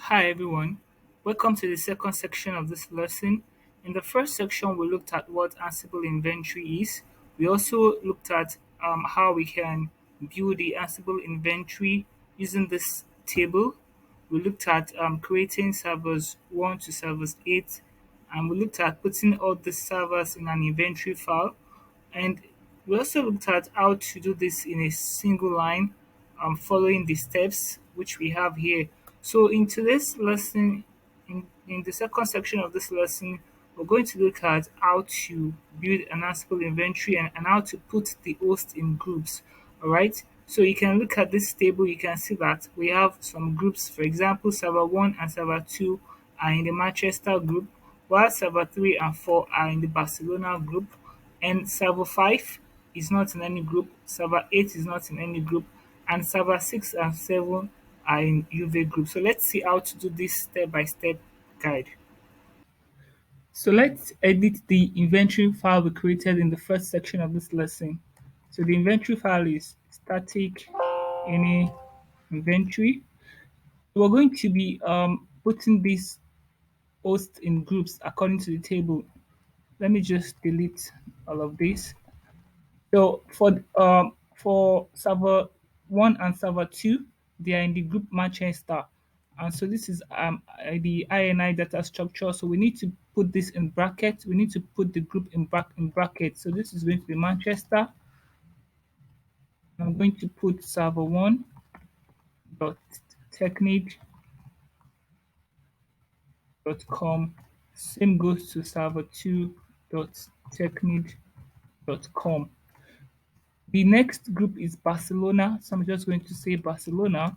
Hi everyone, welcome to the second section of this lesson. In the first section, we looked at what Ansible inventory is. We also looked at how we can build the Ansible inventory using this table. We looked at creating servers 1 to servers 8, and we looked at putting all the servers in an inventory file. And we also looked at how to do this in a single line, following the steps which we have here. So in today's lesson, in the second section of this lesson, we're going to look at how to build an Ansible inventory and how to put the host in groups. All right. So you can look at this table. You can see that we have some groups. For example, server 1 and server 2 are in the Manchester group, while server 3 and 4 are in the Barcelona group, and server 5 is not in any group, server 8 is not in any group, and server 6 and 7 are in UV group. So let's see how to do this step by step guide. So let's edit the inventory file we created in the first section of this lesson. So the inventory file is static any inventory. We're going to be putting this host in groups according to the table. Let me just delete all of this. So for server 1 and server 2, they are in the group Manchester. And so this is the INI data structure. So we need to put this in brackets. We need to put the group in brackets. So this is going to be Manchester. I'm going to put server 1 dot technique dot com. Same goes to server 2 dot technique dot com. The next group is Barcelona. So I'm just going to say Barcelona.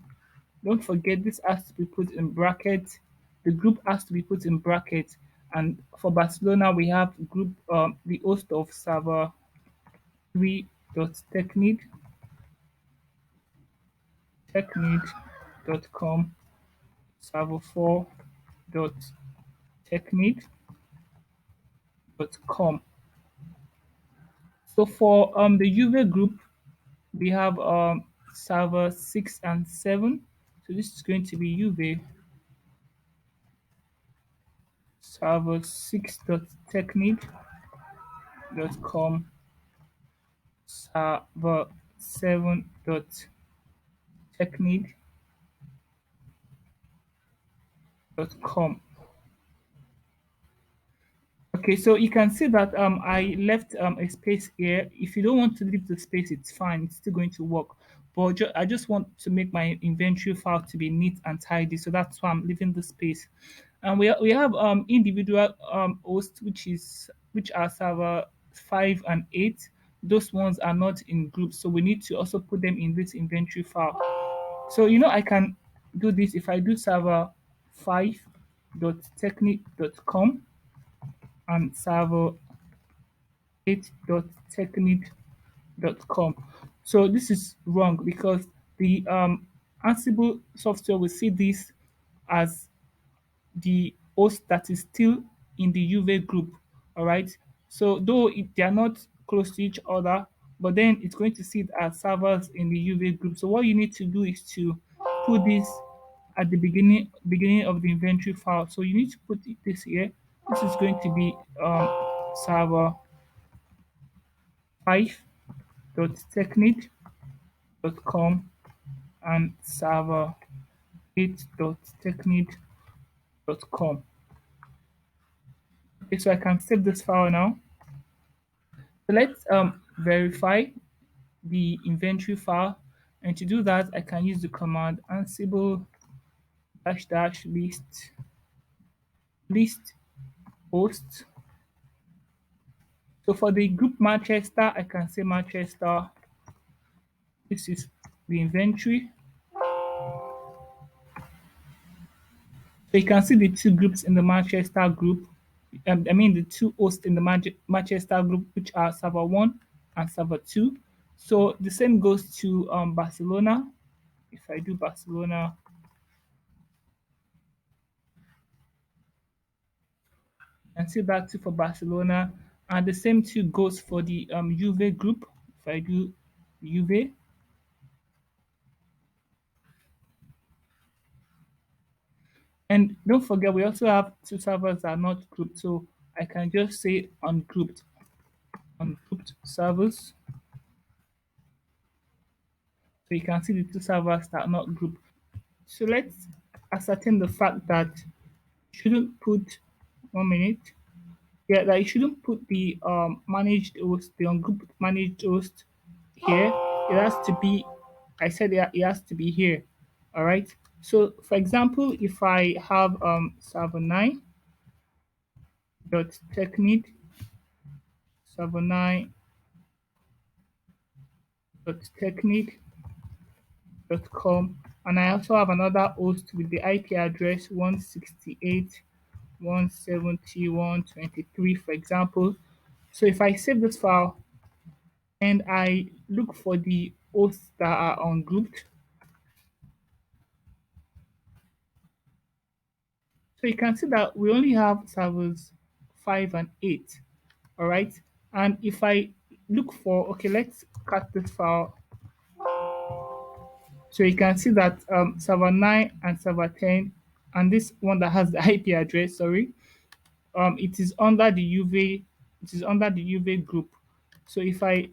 Don't forget this has to be put in brackets. The group has to be put in brackets. And for Barcelona, we have group the host of server 3.technique.com, server 4.technique.com. So for the UV group, we have server 6 and 7. So this is going to be UV server 6.technique.com, server 7.technique.com. Okay, so you can see that I left a space here. If you don't want to leave the space, it's fine. It's still going to work. But I just want to make my inventory file to be neat and tidy. So that's why I'm leaving the space. And we have individual hosts, which are server 5 and 8. Those ones are not in groups. So we need to also put them in this inventory file. So I can do this if I do server 5.technique.com and server 8.technique.com. So this is wrong because the Ansible software will see this as the host that is still in the UV group. All right. So though they are not close to each other, but then it's going to see it as servers in the UV group. So what you need to do is to put this at the beginning of the inventory file. So you need to put this here. This is going to be server 5.technique.com and server 8.technique.com. Okay, so I can save this file now. So let's verify the inventory file. And to do that, I can use the command ansible dash dash list host. So for the group Manchester, I can say Manchester. This is the inventory. So you can see the two groups in the Manchester group. I mean the two hosts in the Manchester group, which are server 1 and server 2. So the same goes to Barcelona. If I do Barcelona, and see that too for Barcelona. And the same too goes for the Juve group. If I do Juve, And don't forget, we also have two servers that are not grouped. So I can just say ungrouped servers. So you can see the two servers that are not grouped. So let's ascertain the fact that you shouldn't put 1 minute. Yeah, that you shouldn't put the managed host, the ungrouped managed host here. It has to be, I said it has to be here. All right. So for example, if I have server 9 dot technid server 9 dot technid.com, and I also have another host with the IP address 168.170.123, for example. So if I save this file and I look for the hosts that are ungrouped, so you can see that we only have servers 5 and 8. All right. And if I look for, okay, let's cut this file. So you can see that server 9 and server 10, and this one that has the IP address, sorry, it is under the UV group. So if I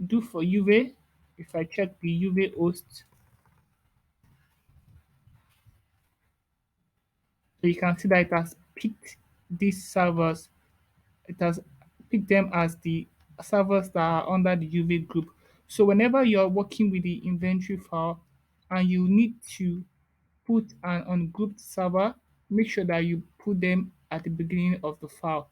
do for UV, if I check the UV host, so you can see that it has picked these servers. It has picked them as the servers that are under the UV group. So whenever you're working with the inventory file and you need to put an ungrouped server, make sure that you put them at the beginning of the file.